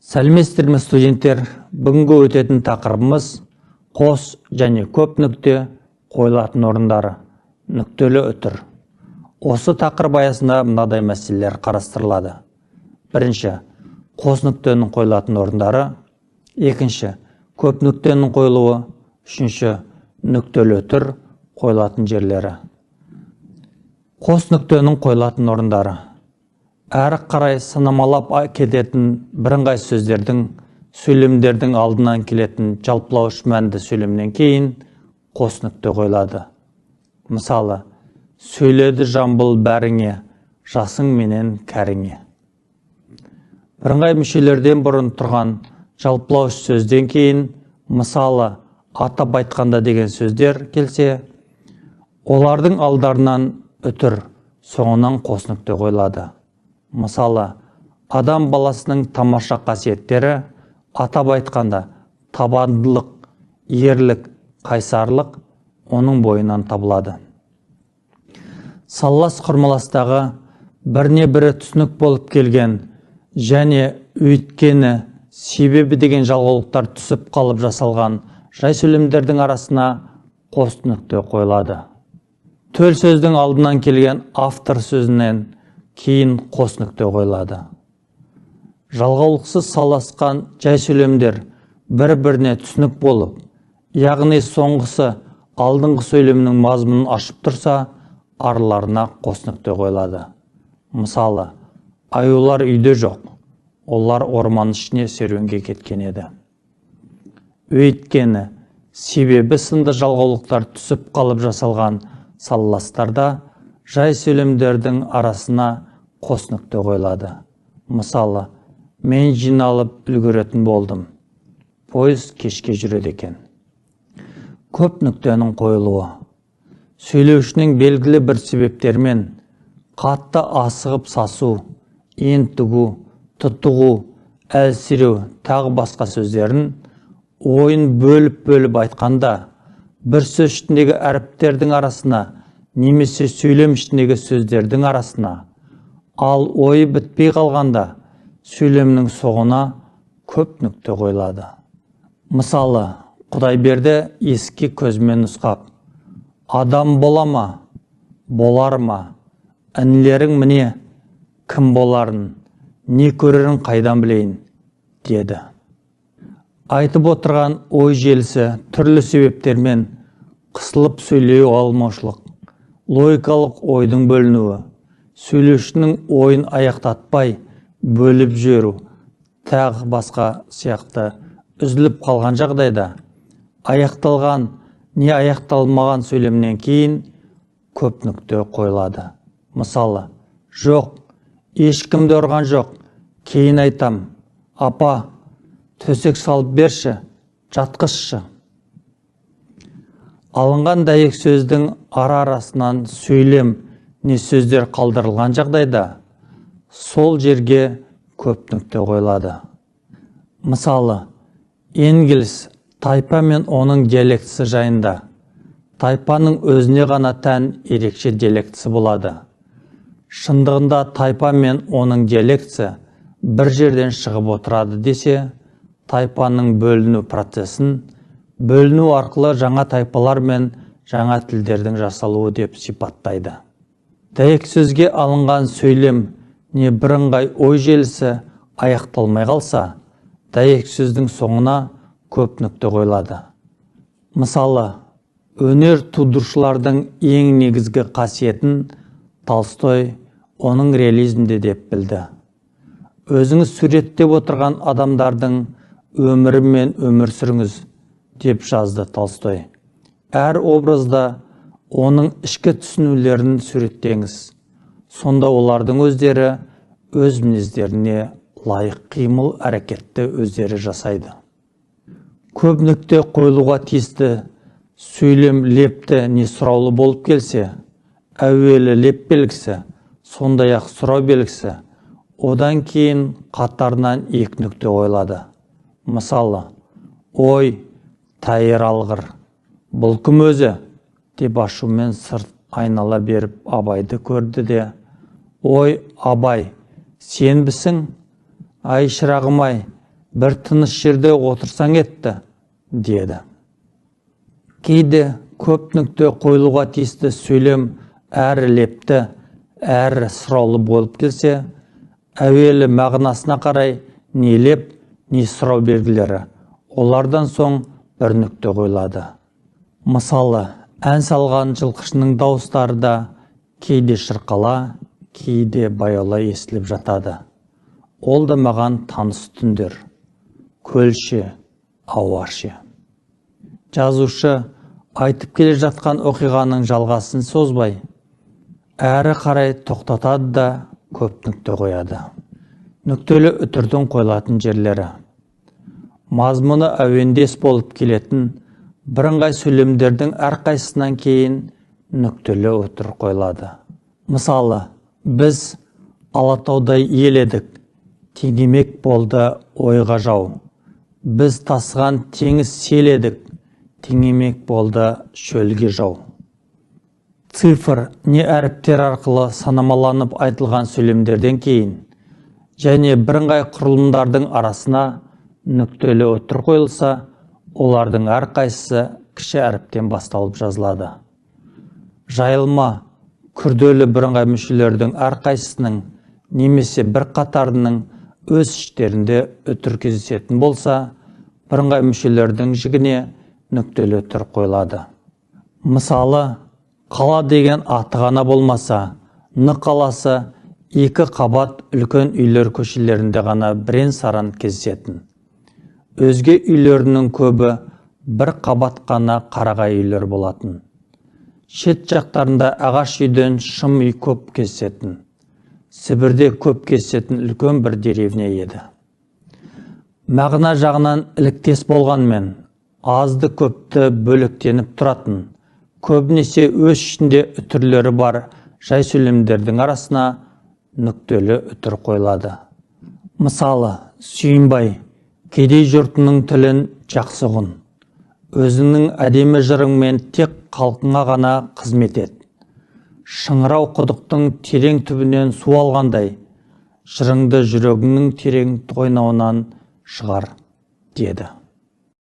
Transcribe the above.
Сәлеметсіздер ме студенттер? Бүгінгі өтетін тақырыбымыз қос және көп нүкте қойылатын орындары, нүктелі үтір. Осы тақырып аясында мынадай мәселелер қарастырылады. Бірінші, қос нүктенің қойылатын орындары. Екінші, көп нүктенің қойылуы. Үшінші, нүктелі үтір қойылатын жерлері. Қос нүктенің қойылатын орындары. Әрі қарай сынамалап кететін бірыңғай сөздердің, сөйлемдердің алдынан келетін жалпылауыш мәнді сөйлемнен кейін қос нүкте қойылады. Мысалы, сөйледі жамбыл бәріңе, жасың менен кәріңе. Бірыңғай мүшелерден бұрын тұрған жалпылауыш сөзден кейін, мысалы, атап айтқанда деген сөздер келсе, олардың алдарынан үтір, соңынан қос нүкте қойылады. Мысалы, адам баласының тамаша қасиеттері, атап айтқанда табандылық, ерлік, қайсарлық оның бойынан табылады. Саллас құрмаластағы біріне бірі түсінік болып келген және өйткені себебі деген жалғаулықтар түсіп қалып жасалған жай сөйлемдердің арасына қос нүкте қойылады. Төл сөздің алдынан келген автор сөзінен кейін қос нүкте қойылады. Жалғаулықсыз саласқан жай сөйлемдер бір-біріне түсінік болып, яғни соңғысы алдыңғы сөйлемнің мазмұнын ашып тұрса, араларына қос нүкте қойылады. Мысалы, аюлар үйде жоқ, олар орман ішіне серуенге кеткен еді. Өйткені себебі сынды жалғаулықтар түсіп қалып жасалған салластарда жай сөйлемдердің арасына қос нүкте қойылады. Мысалы, мен жиналып үлгеретін болдым. Пойыз кешке жүреді екен. Көп нүктенің қойылуы. Сөйлеушінің белгілі бір себептермен қатты асығып сасу, ентігу, тұтығу, әлсіреу тағы басқа сөздерін ойын бөліп айтқанда, бір сөз ішіндегі әріптердің арасына немесе сөйлем ішіндегі сөздердің арасына, ал ойы бітпей қалғанда сөйлемнің соңына көп нүкте қойылады. Мысалы, Құдайберді ескі көзмен нұсқап, адам бола ма, болар ма, інілерің міне, кім боларын, не көрерін қайдан білейін, деді. Айтып отырған ой желісі түрлі себептермен қысылып сөйлеу алмаушылық, логикалық ойдың бөлінуі, сөйлеушінің ойын аяқтатпай бөліп жіберу, тағы басқа сияқты үзіліп қалған жағдайда, аяқталған не аяқталмаған сөйлемнен кейін көп нүкте қойылады. Мысалы, жоқ, ешкімді ұрған жоқ, кейін айтам, апа, төсек салып берші, жатқызшы. Алынған дәйек сөздің арасынан сөйлем не сөздер қалдырылған жағдайда, сол жерге көп нүкте қойылады. Мысалы, Энгельс тайпа мен оның диалектісі жайында. Тайпаның өзіне ғана тән ерекше диалектісі болады. Шындығында тайпа мен оның диалектісі бір жерден шығып отырады десе, тайпаның бөліну процесін бөліну арқылы жаңа тайпалар мен жаңа тілдердің жасалуы деп сипаттайды. Дәйек сөзге алынған сөйлем не бірыңғай ой желісі аяқталмай қалса, дәйек сөздің соңына көп нүкте қойылады. Мысалы, өнер тудырушылардың ең негізгі қасиетін Толстой оның реализмде деп білді. Өзіңіз суреттеп отырған адамдардың өмірімен өмір сүріңіз деп жазды Толстой. Әр образда оның ішкі түсінулерін суреттеңіз. Сонда олардың өздері өз мінездеріне лайық қимыл әрекетті өздері жасайды. Көп нүкте қойылуға тиісті сөйлем лепті не сұраулы болып келсе, әуелі леп белгісі, сондай-ақ сұрау белгісі, одан кейін қатарынан екі нүкте қойылады. Мысалы, ой, тәйір алғыр, бұл кім өзі, деп ашумен сырт айнала беріп Абайды көрді де, ой, Абай, сен бісің? Ай, шырағым-ай, бір тыныш жерде отырсаң етті, деді. Кейде көп нүкте қойылуға тиісті сөйлем әрі лепті, әрі сұраулы болып келсе, әуелі мағынасына қарай не леп, не сұрау белгілері, олардан соң бір нүкте қойылады. Мысалы, ән салған жылқышының дауыстары да кейде шырқала, кейде баяула естіліп жатады. Ол да маған таныс түндер, көлше, ауарше. Жазушы айтып келе жатқан оқиғаның жалғасын созбай, әрі қарай тоқтатады да көп нүкте қояды. Нүктелі үтірдің қойылатын жерлері. Мазмұны әуендес болып келетін бірыңғай сөйлемдердің әрқайсысынан кейін нүктелі үтір қойылады. Мысалы, біз Алатаудай ел едік, теңдемек болды ойға жау. Біз тасыған теңіз сел едік, теңемек болды шөлге жау. Цифр не әріптер арқылы санамаланып айтылған сөйлемдерден кейін және бірыңғай құрылымдардың арасына нүктелі үтір қойылса, олардың әрқайсысы кіші әріптен басталып жазылады. Жайылма, күрделі бірыңғай мүшелердің әрқайсысының немесе бір қатарының өз іштерінде үтір кездесетін болса, бірыңғай мүшелердің жігіне нүктелі үтір қойылады. Мысалы, қала деген аты ғана болмаса, Ны қаласы екі қабат үлкен үйлер көшелерінде ғана бірен-саран кездесетін. Өзге үйлерінің көбі бір қабат қана қарағай үйлер болатын. Шет жақтарында ағаш үйден шым үй көп кездесетін. Сібірде көп кездесетін үлкен бір деревня еді. Мағына жағынан іліктес болғанмен, азды көпті бөлектеніп тұратын, көбінесе өз ішінде үтірлері бар жай сөйлемдердің арасына нүктелі үтір қойылады. Мысалы, Сүйінбай, кедей жұртының тілін жақсы ұғын. Өзіңнің әдемі жырыңмен тек халқыңа ғана қызмет ет. Шыңырау құдықтың терең түбінен су алғандай, жырыңды жүрегіңнің терең қойнауынан шығар, деді.